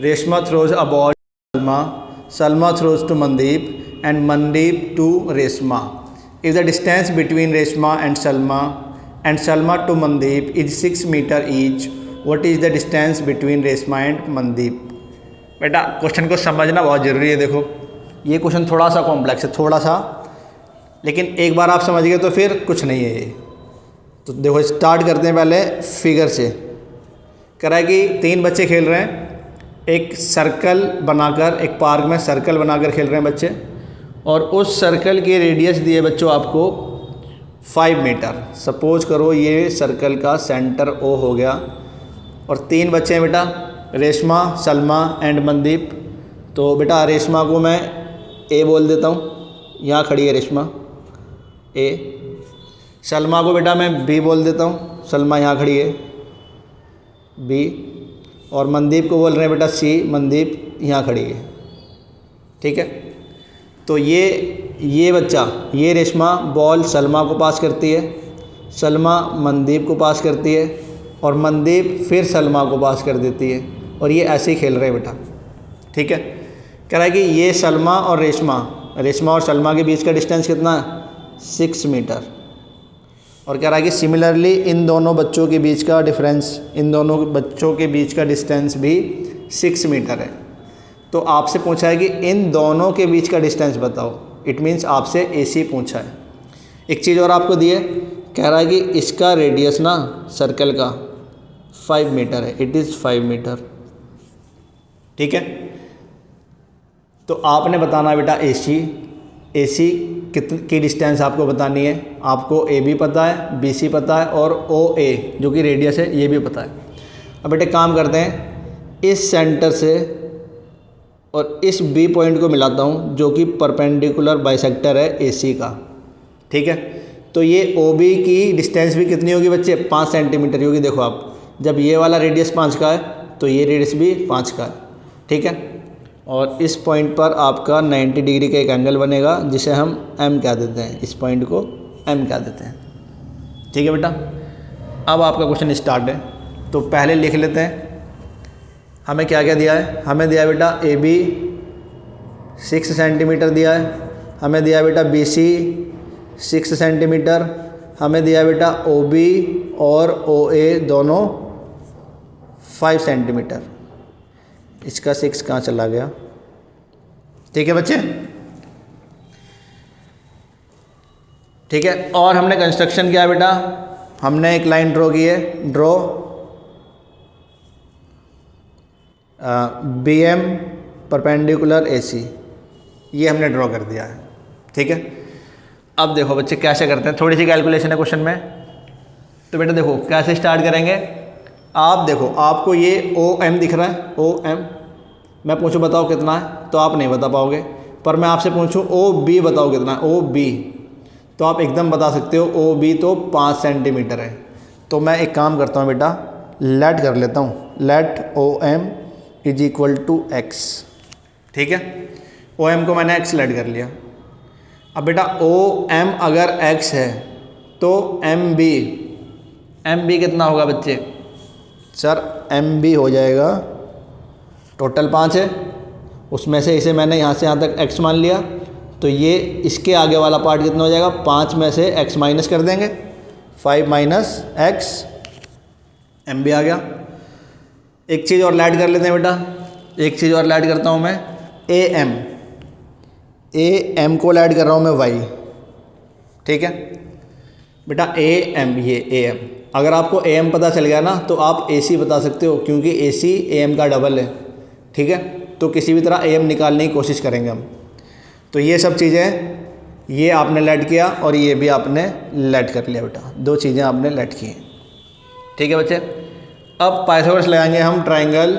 Reshma throws a ball to Salma, Salma throws to Mandeep, and Mandeep to Reshma. If the distance between Reshma and Salma to Mandeep is 6 meter each, what is the distance between Reshma and Mandeep? बेटा question को समझना बहुत ज़रूरी है। देखो ये question थोड़ा सा कॉम्प्लेक्स है, थोड़ा सा, लेकिन एक बार आप समझ गए तो फिर कुछ नहीं है ये। तो देखो स्टार्ट करते हैं पहले फिगर से। कह रहा है कि 3 बच्चे खेल रहे हैं, एक सर्कल बनाकर, एक पार्क में सर्कल बनाकर खेल रहे हैं बच्चे, और उस सर्कल की रेडियस दिए बच्चों आपको 5 मीटर। सपोज करो ये सर्कल का सेंटर O हो गया, और 3 बच्चे हैं बेटा, रेशमा, सलमा एंड मनदीप। तो बेटा रेशमा को मैं A बोल देता हूँ, यहाँ खड़ी है रेशमा A। सलमा को बेटा मैं B बोल देता हूँ, सलमा यहाँ खड़ी है B। और मनदीप को बोल रहे हैं बेटा C, मनदीप यहाँ खड़ी है। ठीक है, तो ये बच्चा, ये रेशमा बॉल सलमा को पास करती है, सलमा मनदीप को पास करती है, और मनदीप फिर सलमा को पास कर देती है, और ये ऐसे ही खेल रहे हैं बेटा। ठीक है, कह रहा है कि ये सलमा और रेशमा और सलमा के बीच का डिस्टेंस कितना है, 6 मीटर। और कह रहा है कि सिमिलरली इन दोनों बच्चों के बीच का डिफरेंस, इन दोनों बच्चों के बीच का डिस्टेंस भी 6 मीटर है। तो आपसे पूछा है कि इन दोनों के बीच का डिस्टेंस बताओ। इट मीन्स आपसे AC पूछा है। एक चीज़ और आपको दी है, कह रहा है कि इसका रेडियस ना सर्कल का 5 मीटर है, इट इज़ 5 मीटर। ठीक है, तो आपने बताना बेटा AC कितनी डिस्टेंस आपको बतानी है। आपको AB पता है, BC पता है, और OA जो कि रेडियस है ये भी पता है। अब बेटे काम करते हैं, इस सेंटर से और इस B पॉइंट को मिलाता हूँ जो कि परपेंडिकुलर बाइसेक्टर है AC का। ठीक है, तो ये OB की डिस्टेंस भी कितनी होगी बच्चे, 5 सेंटीमीटर होगी। देखो आप, जब ये वाला रेडियस 5 का है तो ये रेडियस भी 5 का है। ठीक है, और इस पॉइंट पर आपका 90 डिग्री का एक एंगल बनेगा जिसे हम M कह देते हैं, इस पॉइंट को M कह देते हैं। ठीक है बेटा, अब आपका क्वेश्चन स्टार्ट है। तो पहले लिख लेते हैं हमें क्या क्या दिया है। हमें दिया बेटा AB 6 सेंटीमीटर दिया है, हमें दिया बेटा BC 6 सेंटीमीटर, हमें दिया बेटा OB और OA दोनों 5 सेंटीमीटर। इसका 6 कहाँ चला गया। ठीक है बच्चे, ठीक है। और हमने कंस्ट्रक्शन किया बेटा, हमने एक लाइन ड्रॉ की है, ड्रॉ BM परपेंडिकुलर AC, ये हमने ड्रॉ कर दिया है। ठीक है, अब देखो बच्चे कैसे करते हैं, थोड़ी सी कैलकुलेशन है क्वेश्चन में। तो बेटा देखो कैसे स्टार्ट करेंगे। आप देखो आपको ये OM दिख रहा है, OM। मैं पूछूं बताओ कितना है, तो आप नहीं बता पाओगे। पर मैं आपसे पूछूं OB बताओ कितना है, OB, तो आप एकदम बता सकते हो। OB तो 5 सेंटीमीटर है। तो मैं एक काम करता हूँ बेटा, लेट कर लेता हूँ, let OM is equal to X। ठीक है, OM को मैंने X लेट कर लिया। अब बेटा OM अगर X है तो MB कितना होगा बच्चे? सर MB हो जाएगा, टोटल 5 है, उसमें से इसे मैंने यहाँ से यहाँ तक X मान लिया, तो ये इसके आगे वाला पार्ट कितना हो जाएगा? 5 में से X माइनस कर देंगे, 5 माइनस X, MB आ गया। एक चीज़ और ऐड कर लेते हैं बेटा, एक चीज़ और ऐड करता हूँ मैं, AM को ऐड कर रहा हूँ मैं Y। ठीक है बेटा, AM, ये AM, अगर आपको AM पता चल गया ना तो आप AC बता सकते हो, क्योंकि AC AM का डबल है। ठीक है, तो किसी भी तरह AM निकालने की कोशिश करेंगे हम। तो ये सब चीज़ें ये आपने लेट किया और ये भी आपने लेट कर लिया बेटा, 2 चीज़ें आपने लेट की हैं। ठीक है बच्चे, अब पाइथागोरस लगाएंगे हम ट्राइंगल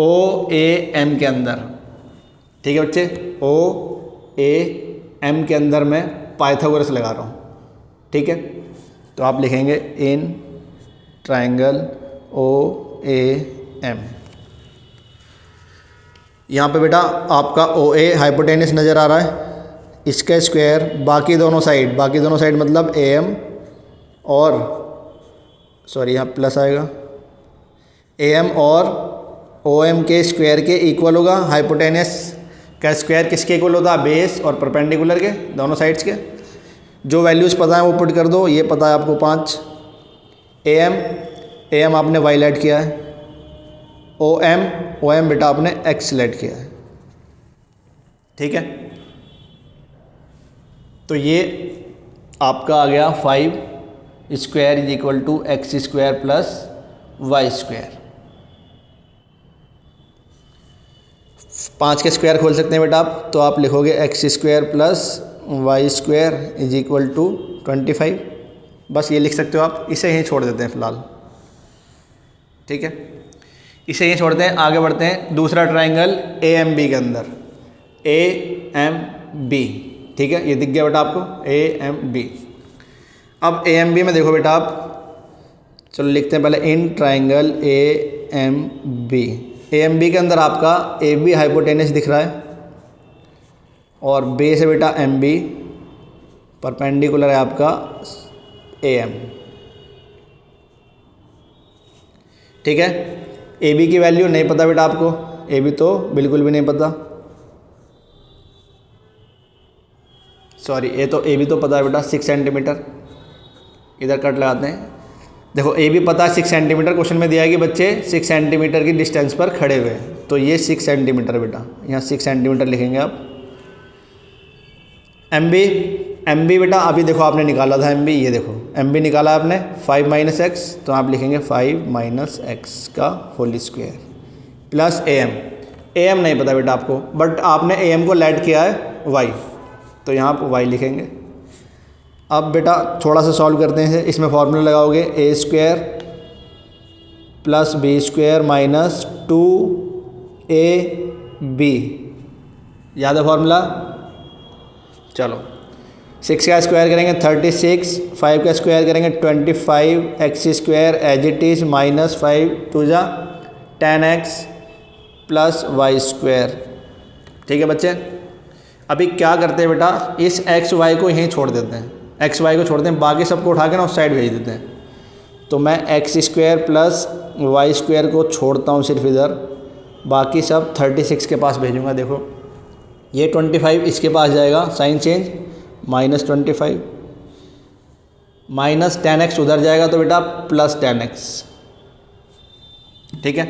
OAM के अंदर। ठीक है बच्चे, OAM के अंदर मैं पाइथागोरस लगा रहा हूँ। ठीक है, तो आप लिखेंगे इन ट्राइंगल OAM। यहाँ पे बेटा आपका OA हाइपोटेनस नज़र आ रहा है, इसका स्क्वायर बाकी दोनों साइड मतलब AM और सॉरी यहाँ प्लस आएगा, AM और OM के स्क्वायर के इक्वल होगा। हाइपोटेनस का स्क्वायर किसके इक्वल होता है? बेस और परपेंडिकुलर के, दोनों साइड्स के। जो वैल्यूज़ पता है वो पुट कर दो। ये पता है आपको 5। AM आपने Y लेट किया है, OM बेटा आपने X लेट किया है। ठीक है, तो ये आपका आ गया 5 square is equal to X square plus Y square. 5 के स्क्वायर खोल सकते हैं बेटा आप, तो आप लिखोगे X square plus Y square is equal to 25। बस ये लिख सकते हो आप, इसे यहीं छोड़ देते हैं फ़िलहाल। ठीक है, इसे यहीं छोड़ते हैं, आगे बढ़ते हैं दूसरा ट्राइंगल AMB के अंदर, AMB। ठीक है, ये दिख गया बेटा आपको, AMB। अब AMB में देखो बेटा आप, चलो लिखते हैं पहले इन ट्राइंगल AMB। AMB के अंदर आपका AB हाइपोटेनस दिख रहा है और बेस है बेटा MB, परपेंडिकुलर है आपका AM। ठीक है, AB की वैल्यू नहीं पता बेटा आपको, AB तो बिल्कुल भी नहीं पता, सॉरी ये तो AB तो पता है बेटा 6 सेंटीमीटर। इधर कट लगाते हैं, देखो AB पता है 6 सेंटीमीटर, क्वेश्चन में दिया है कि बच्चे 6 सेंटीमीटर की डिस्टेंस पर खड़े हुए हैं, तो ये 6 सेंटीमीटर बेटा, यहाँ 6 सेंटीमीटर लिखेंगे आप। MB बेटा अभी देखो आपने निकाला था MB, ये देखो MB निकाला आपने 5 माइनस X, तो आप लिखेंगे 5 माइनस X का होल स्क्वायर प्लस AM नहीं पता बेटा आपको, बट आपने AM को लेट किया है Y, तो यहाँ आप Y लिखेंगे। अब बेटा थोड़ा सा सॉल्व करते हैं, इसमें फॉर्मूला लगाओगे A square plus B square minus 2AB, याद है फॉर्मूला? चलो 6 का स्क्वायर करेंगे 36, 5 का स्क्वायर करेंगे 25, X square as it is minus 5 2 जा 10X प्लस Y स्क्वायर। ठीक है बच्चे, अभी क्या करते हैं बेटा, इस X Y को यहीं छोड़ देते हैं, X Y को छोड़ते हैं, बाकी सबको उठा के ना उस साइड भेज देते हैं। तो मैं X square plus Y square को छोड़ता हूँ सिर्फ इधर, बाकी सब 36 के पास भेजूँगा। देखो ये 25 इसके पास जाएगा, sign change minus 25, minus 10X उधर जाएगा तो बेटा प्लस 10X। ठीक है,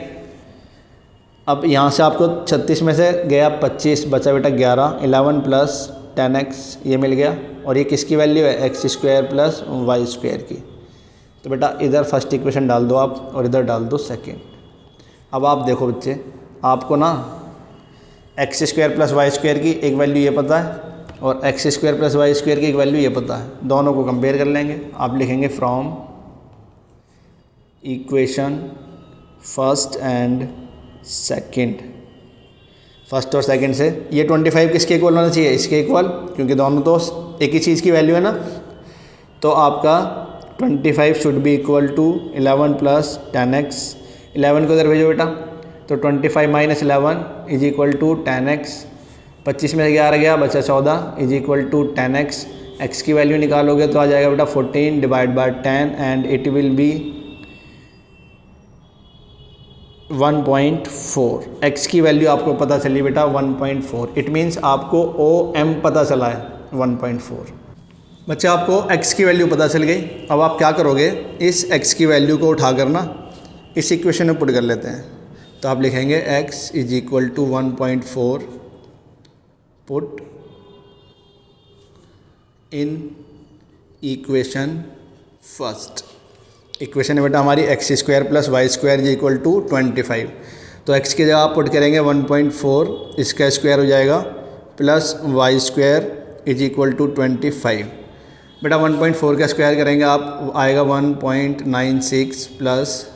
अब यहाँ से आपको 36 में से गया 25, बचा बेटा 11, 11 प्लस 10X ये मिल गया, और ये किसकी वैल्यू है? X square plus Y square की। तो बेटा इधर फर्स्ट इक्वेशन डाल दो आप और इधर डाल दो सेकेंड। अब आप देखो बच्चे, आपको ना X square plus Y square की एक वैल्यू ये पता है और x square plus y square की एक वैल्यू ये पता है, दोनों को कंपेयर कर लेंगे। आप लिखेंगे from equation first and second, first और सेकंड से ये 25 किसके इक्वल होना चाहिए, इसके इक्वल, क्योंकि दोनों तो एक ही चीज़ की वैल्यू है ना। तो आपका 25 should be equal to 11 plus 10x। 11 को इधर भेजो बेटा, तो 25 minus 11 is equal to 10x। 25 में 11 गया, बचा 14 is equal to 10x। x की वैल्यू निकालोगे तो आ जाएगा बेटा 14 divide by 10 and it will be 1.4। x की वैल्यू आपको पता चली बेटा 1.4। इट मीन्स आपको OM पता चला है 1.4। बच्चे आपको x की वैल्यू पता चल गई। अब आप क्या करोगे, इस x की वैल्यू को उठा करना इस इक्वेशन में पुट कर लेते हैं। तो आप लिखेंगे x is equal to 1.4 put in equation first. Equation है बेटा हमारी x square plus y square is equal to 25। तो x की जगह आप पुट करेंगे 1.4, इसका स्क्वायर हो जाएगा plus y square is equal to 25। बेटा 1.4 का स्क्वायर करेंगे आप, आएगा 1.96 plus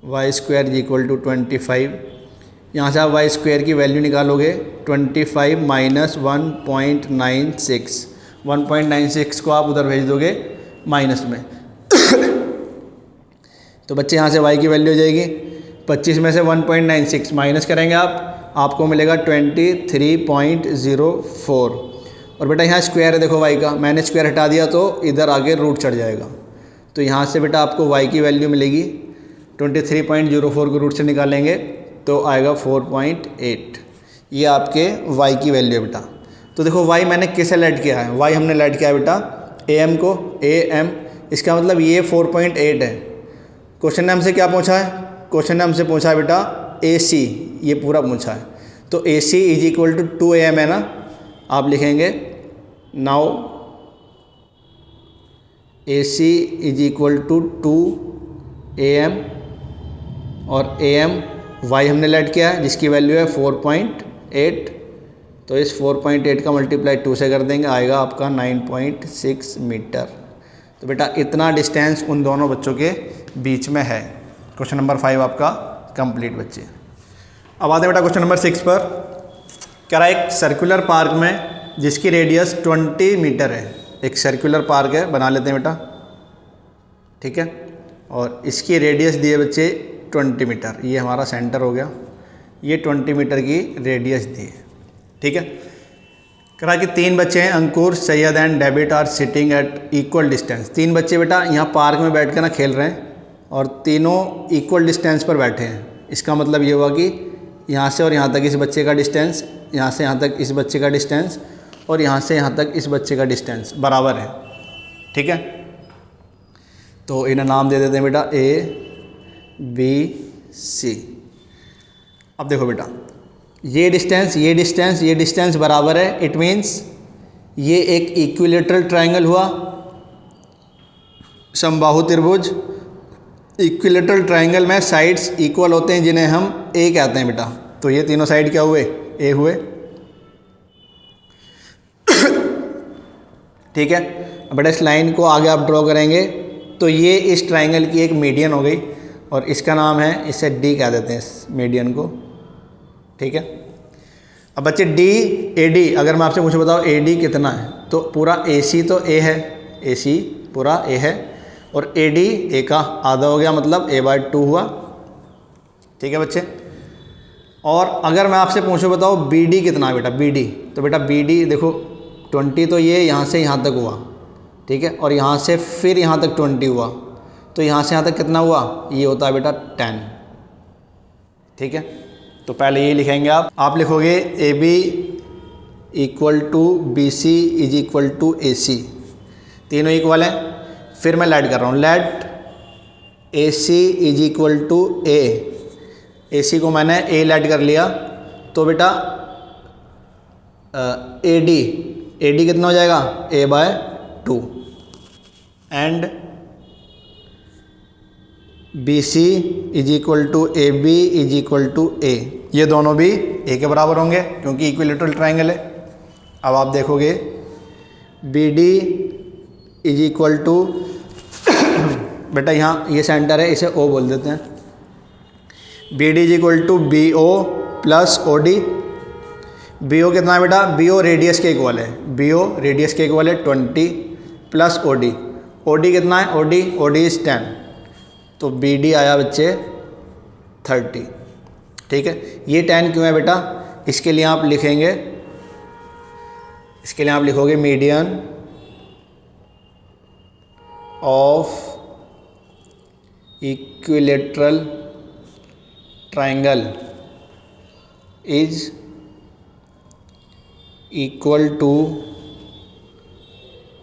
y square is equal to 25। यहाँ से आप वाई स्क्वायर की वैल्यू निकालोगे 25 माइनस 1.96। 1.96 को आप उधर भेज दोगे माइनस में तो बच्चे यहाँ से y की वैल्यू हो जाएगी 25 में से 1.96 माइनस करेंगे आपको मिलेगा 23.04। और बेटा यहाँ स्क्वायर है देखो y का, मैंने स्क्वायर हटा दिया तो इधर आगे रूट चढ़ जाएगा। तो यहाँ से बेटा आपको y की वैल्यू मिलेगी 23.04 को रूट से निकालेंगे तो आएगा 4.8। ये आपके y की वैल्यू है बेटा। तो देखो y मैंने किसे ऐड किया है, y हमने ऐड किया है बेटा am को, am, इसका मतलब ये 4.8 है। क्वेश्चन ने हमसे क्या पूछा है, क्वेश्चन ने हमसे पूछा है बेटा AC, ये पूरा पूछा है। तो AC is equal to 2am है ना। आप लिखेंगे now AC is equal to 2am और am y हमने ऐड किया है जिसकी वैल्यू है 4.8। तो इस 4.8 का मल्टीप्लाई 2 से कर देंगे, आएगा आपका 9.6 मीटर। तो बेटा इतना डिस्टेंस उन दोनों बच्चों के बीच में है। क्वेश्चन नंबर 5 आपका कंप्लीट बच्चे। अब आते हैं बेटा क्वेश्चन नंबर 6 पर। कह रहा है एक सर्कुलर पार्क में जिसकी रेडियस 20 मीटर है। एक सर्कुलर पार्क है, बना लेते हैं बेटा, ठीक है। और इसकी रेडियस दी है बच्चे 20 मीटर, ये हमारा सेंटर हो गया। ये 20 मीटर की रेडियस दी है, ठीक है। कह रहा कि 3 बच्चे हैं, Ankur, Syed and David are sitting at equal distance. 3 बच्चे बेटा यहाँ पार्क में बैठ कर ना खेल रहे हैं और तीनों इक्वल डिस्टेंस पर बैठे हैं। इसका मतलब ये हुआ कि यहाँ से और यहाँ तक इस बच्चे का डिस्टेंस, यहाँ से यहाँ तक इस बच्चे का डिस्टेंस और यहाँ से यहाँ तक इस बच्चे का डिस्टेंस बराबर है, ठीक है। तो इन्हें नाम दे देते हैं बेटा ABC। अब देखो बेटा ये डिस्टेंस बराबर है। इट मीन्स ये एक इक्विलेटरल ट्रायंगल हुआ, समबाहु त्रिभुज। इक्विलेटरल ट्रायंगल में साइड्स इक्वल होते हैं जिन्हें हम A कहते हैं बेटा। तो ये तीनों साइड क्या हुए, A हुए, ठीक है। बेटा इस लाइन को आगे आप ड्रॉ करेंगे तो ये इस ट्रायंगल की एक मीडियन हो गई और इसका नाम है, इसे D कह देते हैं इस मीडियन को, ठीक है। अब बच्चे AD, अगर मैं आपसे पूछूं बताओ AD कितना है, तो पूरा AC तो A है, AC पूरा A है और AD A का आधा हो गया, मतलब A/2 हुआ, ठीक है बच्चे। और अगर मैं आपसे पूछूं बताओ BD कितना है बेटा, BD, तो बेटा BD देखो 20 तो ये यहाँ से यहाँ तक हुआ, ठीक है, और यहाँ से फिर यहाँ तक 20 हुआ, तो यहाँ से यहाँ तक कितना हुआ, ये होता है बेटा 10, ठीक है। तो पहले ये लिखेंगे आप लिखोगे AB equal to BC is equal to AC, तीनों इक्वल हैं। फिर मैं लेट कर रहा हूँ, let AC is equal to A। AC को मैंने A लेट कर लिया तो बेटा AD कितना हो जाएगा, A/2 and BC is equal to AB is equal to A। ये दोनों भी A के बराबर होंगे क्योंकि इक्विलेटरल ट्रायंगल है। अब आप देखोगे B D is equal to बेटा यहाँ ये सेंटर है, इसे ओ बोल देते हैं। B D is equal to B O plus O D. B O कितना है बेटा, बी ओ रेडियस के इक्वल है, बी ओ रेडियस के इक्वल है 20 plus O D. O D कितना है, ओ डी इज़ 10, तो बी डी आया बच्चे 30। ठीक है, ये 10 क्यों है बेटा, इसके लिए आप लिखेंगे, इसके लिए आप लिखोगे median of equilateral triangle is equal to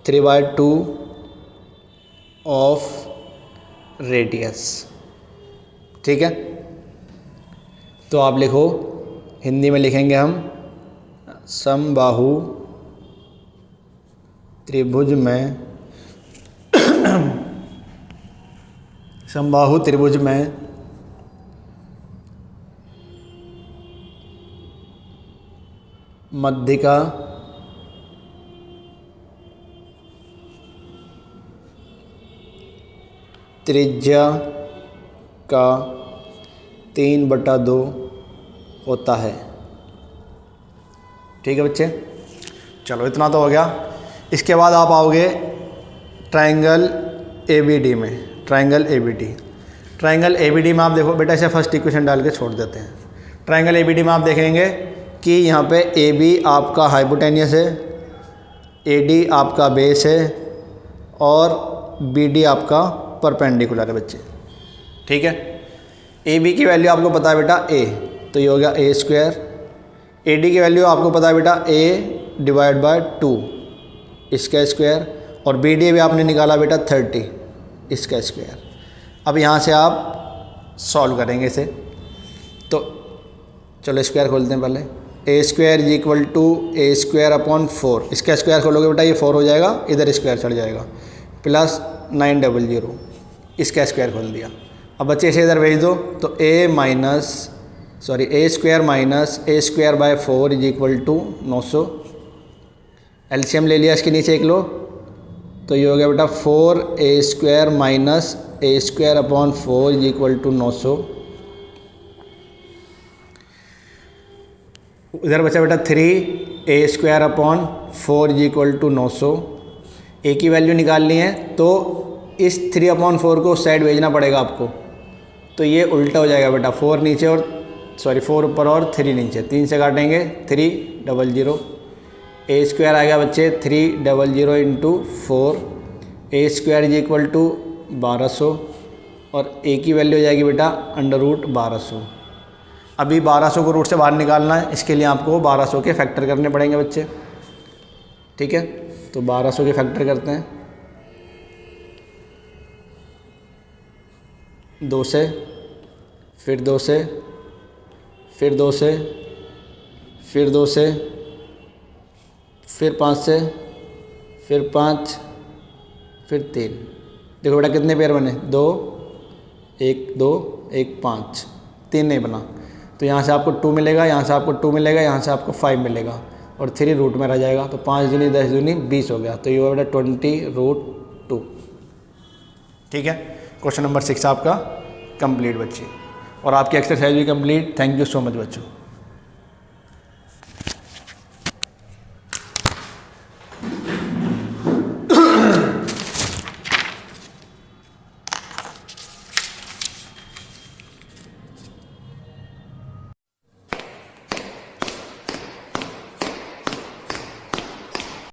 3/2 of radius. ठीक है, तो आप लिखो, हिंदी में लिखेंगे हम, समबाहु त्रिभुज में समबाहु त्रिभुज में मध्यिका त्रिज्या का 3/2 होता है। ठीक है बच्चे, चलो इतना तो हो गया। इसके बाद आप आओगे ट्रायंगल ABD में। ट्रायंगल ABD, ट्रायंगल ABD में आप देखो बेटा, इसे फर्स्ट इक्वेशन डाल के छोड़ देते हैं। ट्रायंगल ABD में आप देखेंगे कि यहाँ पे AB आपका हाइपोटेनियस है, AD आपका बेस है और BD आपका परपेंडिकुलर है बच्चे। ठीक है, AB की वैल्यू आपको पता है बेटा A, तो ये हो गया A²। AD की वैल्यू आपको पता है बेटा A/2 इसका स्क्वायर, और BD भी आपने निकाला बेटा 30 इसका स्क्वायर। अब यहाँ से आप सॉल्व करेंगे इसे, तो चलो स्क्वायर खोलते हैं पहले। A² is equal to A²/4, इसका स्क्वायर खोलोगे बेटा ये 4 हो जाएगा, इधर स्क्वायर चढ़ जाएगा, प्लस 900, इसका स्क्वायर खोल दिया। अब बच्चे इसे इधर भेज दो, तो A² minus A²/4 is equal to 900। LCM ले लिया, इसके नीचे एक लो, तो ये हो गया बेटा 4A² minus A²/4 is equal to 900। इधर बचा बेटा 3A²/4 इज इक्वल टू 900। ए की वैल्यू निकालनी है, तो इस 3/4 को उस साइड भेजना पड़ेगा आपको, तो ये उल्टा हो जाएगा बेटा, 4 नीचे और 4 ऊपर और 3 नीचे, 3 से काटेंगे 300। A² आएगा बच्चे 300 into 4, A² is equal to 1200 और A की वैल्यू हो जाएगी बेटा √1200। अभी 1200 को रूट से बाहर निकालना है, इसके लिए आपको 1200 के फैक्टर करने पड़ेंगे बच्चे। ठीक है, तो 1200 के फैक्टर करते हैं, 2 से, फिर 2 से, फिर 2 से, फिर 2 से, फिर 5 से, फिर 5, फिर 3। देखो बेटा कितने पेयर बने, 2, 1, 2, 1, 5, 3 नहीं बना, तो यहाँ से आपको 2 मिलेगा, यहाँ से आपको 2 मिलेगा, यहाँ से आपको 5 मिलेगा और 3 रूट में रह जाएगा, तो 5 दूनी 10 दूनी 20 हो गया, तो ये हो बेटा 20√2। ठीक है, क्वेश्चन नंबर 6 आपका कंप्लीट बच्चे, और आपकी एक्सरसाइज भी complete. Thank you so much बच्चों।